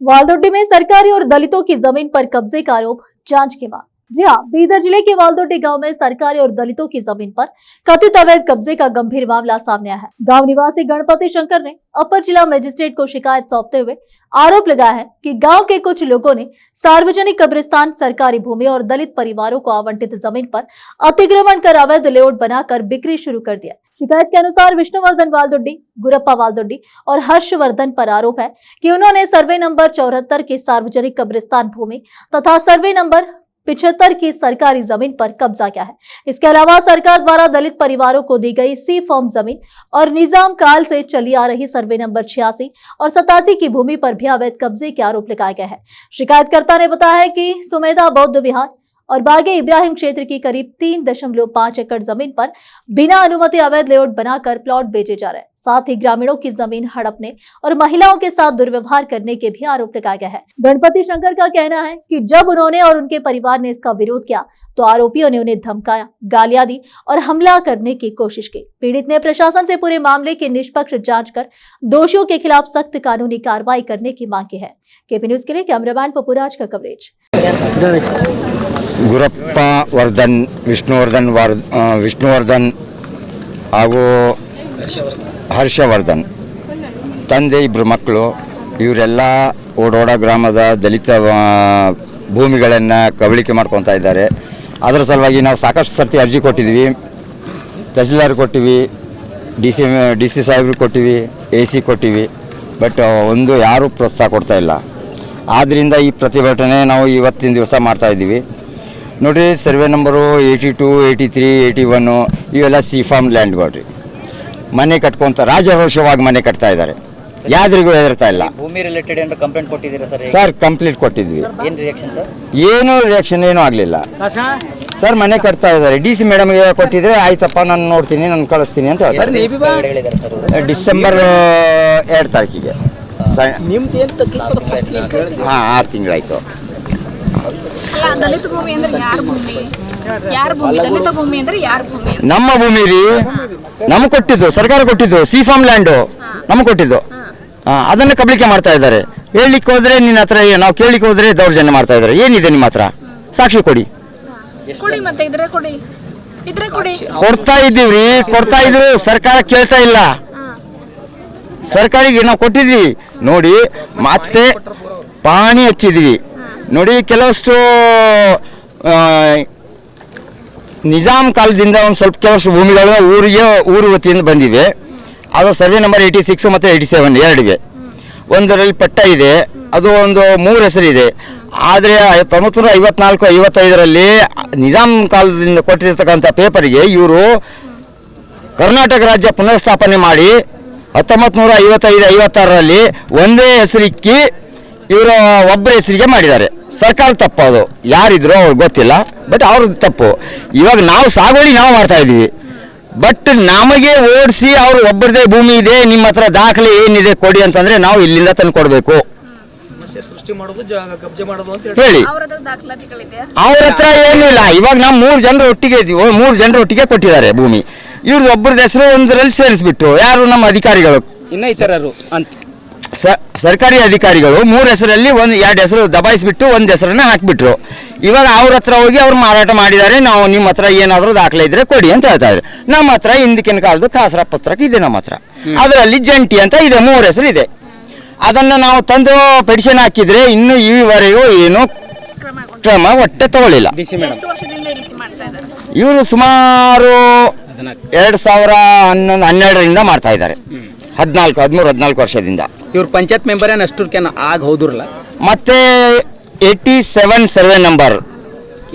वालदोड्डी में सरकारी और दलितों की जमीन पर कब्जे का आरोप जांच के बाद। जी हाँ, बीदर जिले के वालदोड्डी गांव में सरकारी और दलितों की जमीन पर कथित अवैध कब्जे का गंभीर मामला सामने आया है। गांव निवासी गणपति शंकर ने अपर जिला मजिस्ट्रेट को शिकायत सौंपते हुए आरोप लगाया है कि गांव के कुछ लोगों ने सार्वजनिक कब्रिस्तान, सरकारी भूमि और दलित परिवारों को आवंटित जमीन पर अतिक्रमण कर अवैध लेआउट बनाकर बिक्री शुरू कर दिया। शिकायत के अनुसार विष्णुवर्धन वालदोड्डी, गुरप्पा वालदोड्डी और हर्षवर्धन पर आरोप है कि उन्होंने सर्वे नंबर 74 की सार्वजनिक कब्रिस्तान भूमि तथा सर्वे नंबर 75 की सरकारी जमीन पर कब्जा किया है। इसके अलावा सरकार द्वारा दलित परिवारों को दी गई सी फॉर्म जमीन और निजाम काल से चली आ रही सर्वे नंबर 86 और 87 की भूमि पर भी अवैध कब्जे के आरोप लगाए गए हैं। शिकायतकर्ता ने बताया है कि सुमेधा बौद्ध विहार और बागे इब्राहिम क्षेत्र की करीब 3.5 एकड़ जमीन पर बिना अनुमति अवैध लेआउट बनाकर प्लॉट बेचे जा रहे हैं। साथ ही ग्रामीणों की जमीन हड़पने और महिलाओं के साथ दुर्व्यवहार करने के भी आरोप लगाया गया है। गणपति शंकर का कहना है कि जब उन्होंने और उनके परिवार ने इसका विरोध किया तो आरोपियों ने उन्हें धमकाया, गालियां दी और हमला करने की कोशिश की। पीड़ित ने प्रशासन से पूरे मामले की निष्पक्ष जांच कर दोषियों के खिलाफ सख्त कानूनी कार्रवाई करने की मांग की है। केपी न्यूज के लिए कैमरामैन पपुराज का कवरेज। ಗುರಪ್ಪ ವರ್ಧನ್, ವಿಷ್ಣುವರ್ಧನ್ ಹಾಗೂ ಹರ್ಷವರ್ಧನ್ ತಂದೆ ಇಬ್ಬರು ಮಕ್ಕಳು. ಇವರೆಲ್ಲ ಓಡೋಡ ಗ್ರಾಮದ ದಲಿತ ಭೂಮಿಗಳನ್ನು ಕಬಳಿಕೆ ಮಾಡ್ಕೊತಾ ಇದ್ದಾರೆ. ಅದರ ಸಲುವಾಗಿ ನಾವು ಸಾಕಷ್ಟು ಸರ್ತಿ ಅರ್ಜಿ ಕೊಟ್ಟಿದ್ವಿ, ತಹಸೀಲ್ದಾರ್ ಕೊಟ್ಟಿವಿ, ಡಿ ಸಿ ಸಾಹೇಬ್ರಿಗೆ ಕೊಟ್ಟಿವಿ, AC ಕೊಟ್ಟಿವಿ. ಬಟ್ ಒಂದು ಯಾರೂ ಪ್ರೋತ್ಸಾಹ ಕೊಡ್ತಾ ಇಲ್ಲ. ಆದ್ದರಿಂದ ಈ ಪ್ರತಿಭಟನೆ ನಾವು ಇವತ್ತಿನ ದಿವಸ ಮಾಡ್ತಾಯಿದ್ದೀವಿ. ನೋಡಿರಿ, ಸರ್ವೆ ನಂಬರು 82, 83, 81 ಇವೆಲ್ಲ ಸಿ ಫಾರ್ಮ್ ಲ್ಯಾಂಡ್ಗಳು. ಮನೆ ಕಟ್ಕೊಂತ ರಾಜರೋಷವಾಗಿ ಮನೆ ಕಟ್ತಾ ಇದ್ದಾರೆ. ಯಾವ್ದ್ರಿಗೂ ಹೆದರ್ತಾ ಇಲ್ಲ. ಭೂಮಿ ರಿಲೇಟೆಡ್ ಏನಾದ್ರು ಕಂಪ್ಲೇಂಟ್ ಕೊಟ್ಟಿದ್ದೀರಾ ಸರ್? ಸರ್, ಕಂಪ್ಲೀಟ್ ಕೊಟ್ಟಿದ್ವಿ. ಏನು ರಿಯಾಕ್ಷನ್ ಸರ್? ಏನು ರಿಯಾಕ್ಷನ್ ಏನೂ ಆಗಲಿಲ್ಲ ಸರ್. ಮನೆ ಕಟ್ತಾ ಇದ್ದಾರೆ. DC ಮೇಡಮ್ಗೆ ಕೊಟ್ಟಿದ್ರೆ ಆಯ್ತಪ್ಪ, ನಾನು ನೋಡ್ತೀನಿ, ನಾನು ಕಳಿಸ್ತೀನಿ ಅಂತ ಹೇಳ್ತಾರೆ. ಡಿಸೆಂಬರ್ 2 ತಾರೀಕಿಗೆ. ಹಾಂ, 6 ತಿಂಗಳಾಯ್ತು. ನಮ್ಮ ಭೂಮಿ ರೀ, ನಮ್ಗೆ ಕೊಟ್ಟಿದ್ದು, ಸರ್ಕಾರ ಕೊಟ್ಟಿದ್ದು, ಸಿ ಫಾರ್ಮ್ ಲ್ಯಾಂಡು ನಮ್ಗೆ ಕೊಟ್ಟಿದ್ದು. ಅದನ್ನು ಕಬಳಿಕೆ ಮಾಡ್ತಾ ಇದ್ದಾರೆ. ಹೇಳಲಿಕ್ಕೆ ಹೋದ್ರೆ ನಿನ್ನ ಹತ್ರ, ನಾವು ಕೇಳಲಿಕ್ಕೆ ಹೋದ್ರೆ ದೌರ್ಜನ್ಯ ಮಾಡ್ತಾ ಇದ್ದಾರೆ. ಏನಿದೆ ನಿಮ್ಮ ಹತ್ರ? ಸಾಕ್ಷಿ ಕೊಡಿ. ಕೊಡ್ತಾ ಇದ್ದೀವ್ರಿ, ಕೊಡ್ತಾ ಇದ್ರು. ಸರ್ಕಾರ ಕೇಳ್ತಾ ಇಲ್ಲ. ಸರ್ಕಾರಿಗೆ ನಾವು ಕೊಟ್ಟಿದ್ವಿ ನೋಡಿ, ಮತ್ತೆ ಪಾಣಿ ಹಚ್ಚಿದ್ವಿ ನೋಡಿ. ಕೆಲವಷ್ಟು ನಿಜಾಮ್ ಕಾಲದಿಂದ ಒಂದು ಸ್ವಲ್ಪ ಕೆಲವಷ್ಟು ಭೂಮಿಗಳು ಊರು ವತಿಯಿಂದ ಬಂದಿವೆ. ಅದು ಸರ್ವೆ ನಂಬರ್ 86 ಮತ್ತು 87 ಎರಡಿವೆ. ಒಂದರಲ್ಲಿ ಪಟ್ಟ ಇದೆ, ಅದು ಒಂದು 3 ಹೆಸರಿದೆ. ಆದರೆ 1954, 55ರಲ್ಲಿ ನಿಜಾಮ್ ಕಾಲದಿಂದ ಕೊಟ್ಟಿರ್ತಕ್ಕಂಥ ಪೇಪರಿಗೆ ಇವರು ಕರ್ನಾಟಕ ರಾಜ್ಯ ಪುನರ್ಸ್ಥಾಪನೆ ಮಾಡಿ 1955, 56ರಲ್ಲಿ ಒಂದೇ ಹೆಸರಿಕ್ಕಿ ಇವರು ಒಬ್ಬರ ಹೆಸರಿಗೆ ಮಾಡಿದ್ದಾರೆ. ಸರ್ಕಾರ ತಪ್ಪು, ಅದು ಯಾರಿದ್ರು ಅವ್ರಿಗೆ ಗೊತ್ತಿಲ್ಲ, ಬಟ್ ಅವ್ರದ್ದು ತಪ್ಪು. ಇವಾಗ ನಾವು ಸಾಗುವಳಿ ನಾವು ಮಾಡ್ತಾ ಇದ್ದೀವಿ, ಬಟ್ ನಮಗೆ ಓಡಿಸಿ ಅವರು ಒಬ್ಬರದೇ ಭೂಮಿ ಇದೆ, ನಿಮ್ಮ ಹತ್ರ ದಾಖಲೆ ಏನಿದೆ ಕೊಡಿ ಅಂತಂದ್ರೆ ನಾವು ಇಲ್ಲಿಂದ ತಂದು ಕೊಡಬೇಕು ಹೇಳಿ. ಅವ್ರ ಹತ್ರ ಏನೂ ಇಲ್ಲ. ಇವಾಗ ನಾವು 3 ಜನರು ಒಟ್ಟಿಗೆ ಇದ್ದೀವಿ, 3 ಜನರು ಒಟ್ಟಿಗೆ ಕೊಟ್ಟಿದ್ದಾರೆ ಭೂಮಿ. ಇವ್ರದ್ದು ಒಬ್ಬರದ್ದು ಹೆಸರು ಒಂದರಲ್ಲಿ ಸೇರಿಸ್ಬಿಟ್ಟು, ಯಾರು ನಮ್ಮ ಅಧಿಕಾರಿಗಳು, ಸರ್ಕಾರಿ ಅಧಿಕಾರಿಗಳು 3 ಹೆಸರಲ್ಲಿ 2 ಹೆಸರು ದಬಾಯಿಸ್ಬಿಟ್ಟು 1 ಹೆಸರನ್ನ ಹಾಕ್ಬಿಟ್ರು. ಇವಾಗ ಅವ್ರ ಹತ್ರ ಹೋಗಿ ಅವ್ರು ಮಾರಾಟ ಮಾಡಿದ್ದಾರೆ. ನಾವು ನಿಮ್ಮ ಹತ್ರ ಏನಾದರೂ ದಾಖಲೆ ಇದ್ರೆ ಕೊಡಿ ಅಂತ ಹೇಳ್ತಾ ಇದ್ದಾರೆ. ನಮ್ಮ ಹತ್ರ ಹಿಂದಕ್ಕಿನ ಕಾಲದ ಕಾಸರ ಪತ್ರಕ್ಕೆ ಇದೆ ನಮ್ಮ ಹತ್ರ. ಅದರಲ್ಲಿ ಜಂಟಿ ಅಂತ ಇದೆ, 3 ಹೆಸರು ಇದೆ. ಅದನ್ನು ನಾವು ತಂದು ಪೆಟಿಷನ್ ಹಾಕಿದ್ರೆ ಇನ್ನೂ ಈವರೆಗೂ ಏನು ಕ್ರಮ ಒಟ್ಟೆ ತಗೊಳ್ಳಿಲ್ಲ. ಇವರು ಸುಮಾರು 2012ರಿಂದ ಮಾಡ್ತಾ ಇದ್ದಾರೆ. 13-14 ವರ್ಷದಿಂದ. ಇವ್ರು ಪಂಚಾಯತ್ ಮೆಂಬರ್ ಏನು ಅಷ್ಟಕ್ಕೆ ಆಗ ಹೌದ್ರಲ್ಲ. ಮತ್ತೆ 87 ಸರ್ವೆ ನಂಬರ್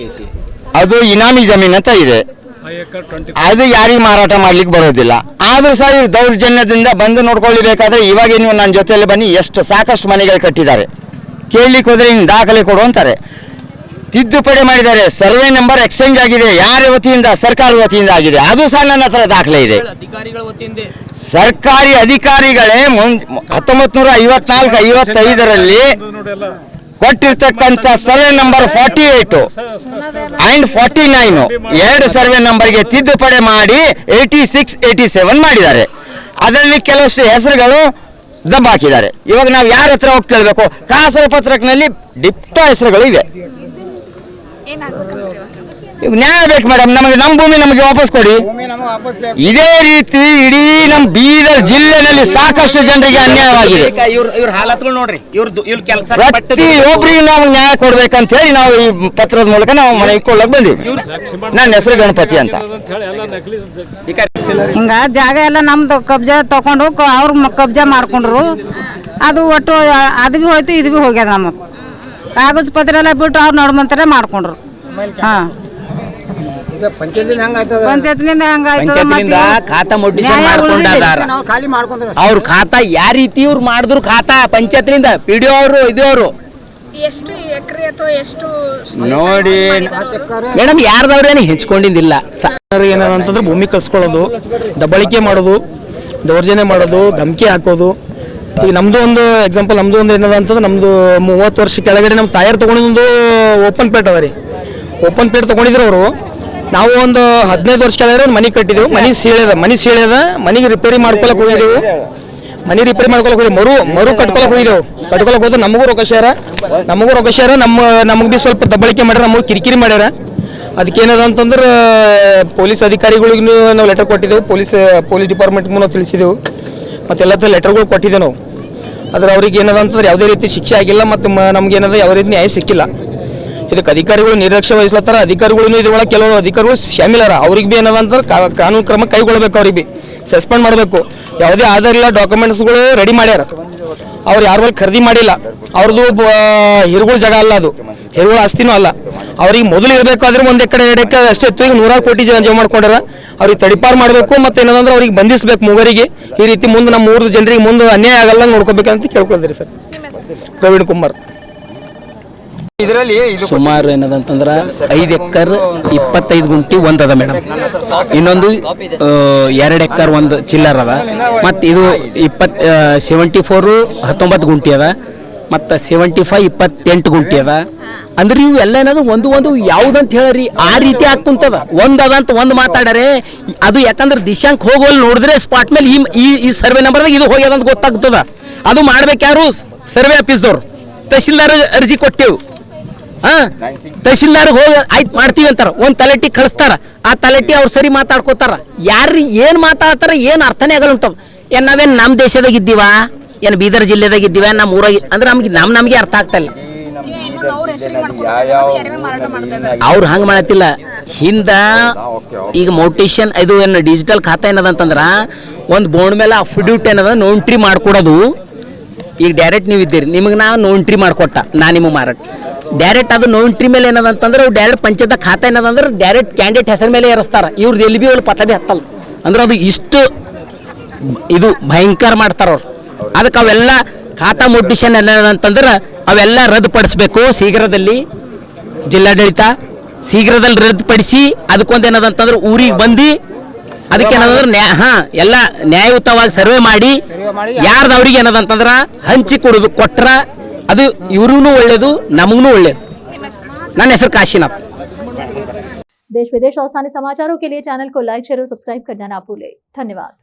ಅದು ಇನಾಮಿ ಜಮೀನ್ ಅಂತ ಇದೆ. ಅದು ಯಾರಿಗೆ ಮಾರಾಟ ಮಾಡ್ಲಿಕ್ಕೆ ಬರೋದಿಲ್ಲ. ಆದ್ರೂ ಸಹ ಇವ್ರು ದೌರ್ಜನ್ಯದಿಂದ ಬಂದು ನೋಡ್ಕೊಳ್ಳಬೇಕಾದ್ರೆ ಇವಾಗ ನೀವು ನನ್ನ ಜೊತೆಯಲ್ಲಿ ಬನ್ನಿ, ಸಾಕಷ್ಟು ಮನೆಗಳು ಕಟ್ಟಿದ್ದಾರೆ. ಕೇಳಲಿಕ್ಕೆ ಹೋದ್ರೆ ಇನ್ನು ದಾಖಲೆ ಕೊಡು ಅಂತಾರೆ. ತಿದ್ದುಪಡಿ ಮಾಡಿದ್ದಾರೆ. ಸರ್ವೆ ನಂಬರ್ ಎಕ್ಸ್ಚೇಂಜ್ ಆಗಿದೆ. ಯಾರ ವತಿಯಿಂದ? ಸರ್ಕಾರದ ವತಿಯಿಂದ ಆಗಿದೆ. ಅದು ಸಹ ನನ್ನ ಹತ್ರ ದಾಖಲೆ ಇದೆ. ಸರ್ಕಾರಿ ಅಧಿಕಾರಿಗಳೇ 1954, 55ರಲ್ಲಿ ಕೊಟ್ಟಿರ್ತಕ್ಕಂಥ ಸರ್ವೆ ನಂಬರ್ 48 ಅಂಡ್ 49 2 ಸರ್ವೆ ನಂಬರ್ಗೆ ತಿದ್ದುಪಡಿ ಮಾಡಿ 86, 87 ಮಾಡಿದ್ದಾರೆ. ಅದರಲ್ಲಿ ಕೆಲವಷ್ಟು ಹೆಸರುಗಳು ದಬ್ಬ ಹಾಕಿದ್ದಾರೆ. ಇವಾಗ ನಾವು ಯಾರ ಹತ್ರ ಹೋಗಿ ಕೇಳಬೇಕು? ಕಾಸರ ಪತ್ರಕ್ನಲ್ಲಿ ಡಿಪ್ಟ ಹೆಸರುಗಳು ಇವೆ. ಈಗ ನ್ಯಾಯ ಬೇಕು ಮೇಡಮ್, ನಮಗೆ ನಮ್ಮ ಭೂಮಿ ನಮಗೆ ವಾಪಸ್ ಕೊಡಿ. ಇದೇ ರೀತಿ ಇಡೀ ನಮ್ಮ ಬೀದರ್ ಜಿಲ್ಲೆನಲ್ಲಿ ಸಾಕಷ್ಟು ಜನರಿಗೆ ಅನ್ಯಾಯವಾಗಿದೆ. ಇವ್ರ ಹಾಲತ್ಗಳು ನೋಡ್ರಿ, ಇವ್ರ ಕೆಲಸ ಪ್ರತಿಯೊಬ್ಬರಿಗೆ ನಾವು ನ್ಯಾಯ ಕೊಡ್ಬೇಕಂತ ಹೇಳಿ ನಾವು ಈ ಪತ್ರದ ಮೂಲಕ ನಾವು ಮನೆ ಇಟ್ಕೊಳ್ಳಕ್ ಬಂದಿವಿ. ನನ್ನ ಹೆಸರು ಗಣಪತಿ ಅಂತ. ಹಿಂಗ ಜಾಗ ಎಲ್ಲ ನಮ್ದು ಕಬ್ಜಾ ತಗೊಂಡು ಅವ್ರ ಕಬ್ಜಾ ಮಾಡ್ಕೊಂಡ್ರು. ಅದು ಒಟ್ಟು ಅದು ಭೀ ಹೋಯ್ತು, ಇದು ಭೀ ಹೋಗ್ಯದ. ನಮ್ಮದು ಕಾಗಜ ಪತ್ರ ಎಲ್ಲ ಬಿಟ್ಟು ಅವ್ರು ನಡ್ಮಂತಾರೆ ಮಾಡ್ಕೊಂಡ್ರು. ಹಾ, ಪಂಚಾಯತ್ಲಿಂದ ಪಂಚಾಯತ್ಲಿಂದ ಖಾತಾ ಮೊಡ್ಡಿಷನ್ ಮಾಡ್ಕೊಂಡಾರ. ಅವ್ರ ಖಾತಾ ಯಾವ ರೀತಿ ಇವ್ರು ಮಾಡಿದ್ರು ಖಾತಾ ಪಂಚಾಯತ್ಲಿಂದ PDO ಅವರು ಇದು ಅವರು ಎಷ್ಟು ಎಕರೆ ಅಥವಾ ಎಷ್ಟು ನೋಡಿ ಮೇಡಮ್ ಯಾರ್ದವ್ರೇನು ಹೆಚ್ಕೊಂಡಿದ್ದಿಲ್ಲ. ಏನಂತಂದ್ರೆ ಭೂಮಿ ಕಸ್ಕೊಳ್ಳೋದು, ದಬ್ಬಳಿಕೆ ಮಾಡೋದು, ದೌರ್ಜನ್ಯ ಮಾಡೋದು, ಧಮಕಿ ಹಾಕೋದು. ಈಗ ನಮ್ದು ಒಂದು ಎಕ್ಸಾಂಪಲ್, ನಮ್ದು ಒಂದು ಏನದ ಅಂತಂದ್ರೆ ನಮ್ದು 30 ವರ್ಷ ಕೆಳಗಡೆ ನಮ್ಮ ತಾಯರ್ ತಗೊಂಡಿದ್ದು ಓಪನ್ ಪೇಟ್ ಅದ ರೀ. ಓಪನ್ ಪೇಟ್ ತಗೊಂಡಿದ್ರು ಅವರು. ನಾವು ಒಂದು 15 ವರ್ಷ ಕೆಳಗಡೆ ಒಂದು ಮನೆ ಕಟ್ಟಿದೆವು. ಮನೆ ಸೀಳ್ಯದ ಮನೆಗೆ ರಿಪೇರಿ ಮಾಡ್ಕೊಳಕ್ ಹೋಗಿದ್ದೆವು. ಮನೆ ರಿಪೇರಿ ಮಾಡ್ಕೊಳಕ್ ಹೋಗಿದ್ದೆವು. ಮರು ಕಟ್ಕೊಳಕ್ ಹೋಗಿದ್ದೆವು. ಕಟ್ಕೊಳಕ್ ಹೋದ್ರೆ ನಮಗೂ ರೊಕ್ಕ ಶೇರ ನಮಗೆ ಭೀ ಸ್ವಲ್ಪ ದಬ್ಬಳಿಕೆ ಮಾಡ್ಯಾರ, ನಮಗೆ ಕಿರಿಕಿರಿ ಮಾಡ್ಯಾರ. ಅದಕ್ಕೇನದ ಅಂತಂದ್ರೆ ಪೊಲೀಸ್ ಅಧಿಕಾರಿಗಳಿಗೂ ನಾವು ಲೆಟರ್ ಕೊಟ್ಟಿದ್ದೆವು. ಪೊಲೀಸ್ ಡಿಪಾರ್ಟ್ಮೆಂಟ್ಗೂ ನಾವು ತಿಳಿಸಿದೆವು. ಮತ್ತೆಲ್ಲ ಲೆಟರ್ಗಳು ಕೊಟ್ಟಿದ್ದೆವು ನಾವು. ಆದ್ರೆ ಅವ್ರಿಗೆ ಏನದ ಅಂತಂದ್ರೆ ಯಾವುದೇ ರೀತಿ ಶಿಕ್ಷೆ ಆಗಿಲ್ಲ, ಮತ್ತು ನಮ್ಗೆ ಏನದ ಯಾವುದೇ ರೀತಿ ನ್ಯಾಯ ಸಿಕ್ಕಿಲ್ಲ. ಇದಕ್ಕೆ ಅಧಿಕಾರಿಗಳು ನಿರ್ಲಕ್ಷ್ಯ ವಹಿಸ್ಲತ್ತಾರ. ಅಧಿಕಾರಿಗಳು ಇದ್ರೊಳಗೆ ಕೆಲವು ಅಧಿಕಾರಿಗಳು ಶಾಮಿಲಾರ. ಅವ್ರಿಗೆ ಭೀ ಏನದ ಅಂತಂದ್ರೆ ಕಾನೂನು ಕ್ರಮ ಕೈಗೊಳ್ಬೇಕು. ಅವ್ರಿಗೆ ಭೀ ಸಸ್ಪೆಂಡ್ ಮಾಡಬೇಕು. ಯಾವುದೇ ಆಧಾರ ಇಲ್ಲ, ಡಾಕ್ಯುಮೆಂಟ್ಸ್ಗಳು ರೆಡಿ ಮಾಡ್ಯಾರ. ಅವ್ರು ಯಾರ ಮೇಲೆ ಖರೀದಿ ಮಾಡಿಲ್ಲ. ಅವ್ರದ್ದು ಹಿರುಗಳ ಜಾಗ ಅಲ್ಲ, ಅದು ಹಿರುಗಳ ಆಸ್ತಿನೂ ಅಲ್ಲ. ಅವ್ರಿಗೆ ಮೊದಲು ಇರಬೇಕಾದ್ರೆ 1 ಎಕರೆ 2 ಎಕರೆ ಅಷ್ಟೇ ಇತ್ತು. ಈಗ 100 ಕೋಟಿ ಜಮಾ ಮಾಡ್ಕೊಂಡಾರ. ಅವ್ರಿಗೆ ತಡಿಪಾರು ಮಾಡಬೇಕು. ಮತ್ತೆ ಏನಂದ್ರೆ ಅವ್ರಿಗೆ ಬಂಧಿಸ್ಬೇಕು ಮೂವರಿಗೆ. ಈ ರೀತಿ ಮುಂದೆ ನಮ್ಮ 3 ಜನರಿಗೆ ಮುಂದೆ ಅನ್ಯಾಯ ಆಗಲ್ಲ ನೋಡ್ಕೋಬೇಕಂತ ಕೇಳ್ಕೊಳ್ತೀರಿ ಸರ್. ಪ್ರವೀಣ್ ಕುಮಾರ್. ಇದರಲ್ಲಿ ಸುಮಾರು ಏನದಂತಂದ್ರೆ 5 ಎಕರೆ 25 ಗುಂಟಿ ಒಂದದ ಮೇಡಮ್. ಇನ್ನೊಂದು 2 ಎಕರೆ ಒಂದು ಚಿಲ್ಲರ್ ಅದ. ಮತ್ತು ಇದು 74 19 ಗುಂಟಿ ಅದ. ಮತ್ತು 75 28 ಗುಂಟಿ ಅದ. ಅಂದ್ರೆ ಇವು ಎಲ್ಲ ಏನಾದ್ರು ಒಂದು ಯಾವ್ದಂತ ಹೇಳ್ರಿ ಆ ರೀತಿ ಆಗ್ತಂತದ. ಒಂದದಂತ ಒಂದು ಮಾತಾಡರೆ ಅದು ಯಾಕಂದ್ರೆ ದಿಶಾಂಕ್ ಹೋಗೋಲ್ ನೋಡಿದ್ರೆ ಸ್ಪಾಟ್ ಮೇಲೆ ಈ ಸರ್ವೆ ನಂಬರ್ದಾಗ ಇದು ಹೋಗ್ಯದಂತ ಗೊತ್ತಾಗ್ತದ. ಅದು ಮಾಡ್ಬೇಕು ಯಾರು? ಸರ್ವೆ ಆಫೀಸ್ದವ್ರು. ತಹಶೀಲ್ದಾರ್ ಅರ್ಜಿ ಕೊಟ್ಟೆವು. ತಹಶೀಲ್ದಾರ್ ಹೋಗಿ ಆಯ್ತು ಮಾಡ್ತೀವಿ ಅಂತಾರ. ಒಂದು ತಲೆಟಿ ಕಳಿಸ್ತಾರ. ಆ ತಲೆಟಿ ಅವ್ರು ಸರಿ ಮಾತಾಡ್ಕೋತಾರ. ಯಾರು ಏನ್ ಮಾತಾಡ್ತಾರ ಏನ್ ಅರ್ಥನೇ ಆಗಲ್ಲ ಉಂಟವ. ಏನ್ ನಾವೇನ್ ನಮ್ಮ ದೇಶದಾಗ ಇದ್ದೀವ, ಏನ್ ಬೀದರ್ ಜಿಲ್ಲೆದಾಗ ಇದ್ದೀವ, ನಮ್ಮ ಊರಾಗ ಅಂದ್ರೆ ನಮ್ಗೆ ಅರ್ಥ ಆಗ್ತಾ ಇಲ್ಲ. ಅವ್ರು ಹಂಗ ಮಾಡತ್ತಿಲ್ಲ. ಹಿಂದ ಈಗ ಮೋಟಿಷನ್ ಇದು ಏನು ಡಿಜಿಟಲ್ ಖಾತಾ ಏನದಂತಂದ್ರ ಒಂದು ಬೋರ್ಡ್ ಮೇಲೆ ಅಫಿಡ್ಯೂಟ್ ಏನದ ನೋಂಟ್ರಿ ಮಾಡ್ಕೊಡೋದು. ಈಗ ಡೈರೆಕ್ಟ್ ನೀವು ಇದ್ದೀರಿ, ನಿಮಗೆ ನಾ ನೋಂಟ್ರಿ ಮಾಡ್ಕೊಟ್ಟ, ನಾ ನಿಮಗೆ ಮಾರಾಟ ಡೈರೆಕ್ಟ್. ಅದು ನೋಂಟ್ರಿ ಮೇಲೆ ಏನದಂತಂದ್ರೆ ಅವ್ರು ಡೈರೆಕ್ಟ್ ಪಂಚಾಯತ್ ಖಾತಾ ಏನದಂದ್ರೆ ಡೈರೆಕ್ಟ್ ಕ್ಯಾಂಡಿಡೇಟ್ ಹೆಸರು ಮೇಲೆ ಏರಿಸ್ತಾರ. ಇವ್ರದ್ದು ಎಲ್ಲಿ ಬಿ ಅವ್ರು ಪತ್ತ ಬಿ ಹತ್ತಲ್ಲ. ಅಂದ್ರೆ ಅದು ಇಷ್ಟು ಇದು ಭಯಂಕರ ಮಾಡ್ತಾರ ಅವ್ರು. ಅದಕ್ಕೆ ಅವೆಲ್ಲ ಖಾತಾ ಮೊಡ್ಡಿಷನ್ ಏನದಂತಂದ್ರೆ ಅವೆಲ್ಲ ರದ್ದುಪಡಿಸ್ಬೇಕು ಶೀಘ್ರದಲ್ಲಿ. ಜಿಲ್ಲಾಡಳಿತ ಶೀಘ್ರದಲ್ಲಿ ರದ್ದುಪಡಿಸಿ ಅದಕ್ಕೊಂದು ಏನದಂತಂದ್ರೆ ಊರಿಗೆ ಬಂದು ಅದಕ್ಕೇನಂದ್ರೆ ಎಲ್ಲ ನ್ಯಾಯಯುತವಾಗಿ ಸರ್ವೆ ಮಾಡಿ ಯಾರ್ದು ಅವ್ರಿಗೆ ಏನದಂತಂದ್ರೆ ಹಂಚಿ ಕೊಟ್ರ ಅದು ಇವ್ರಿಗೂ ಒಳ್ಳೇದು, ನಮಗೂ ಒಳ್ಳೇದು. ನನ್ನ ಹೆಸರು ಕಾಶಿನಾಥ್. देश विदेश और स्थानीय समाचारों के लिए चैनल को लाइक शेयर और सब्सक्राइब करना ना भूलें। धन्यवाद।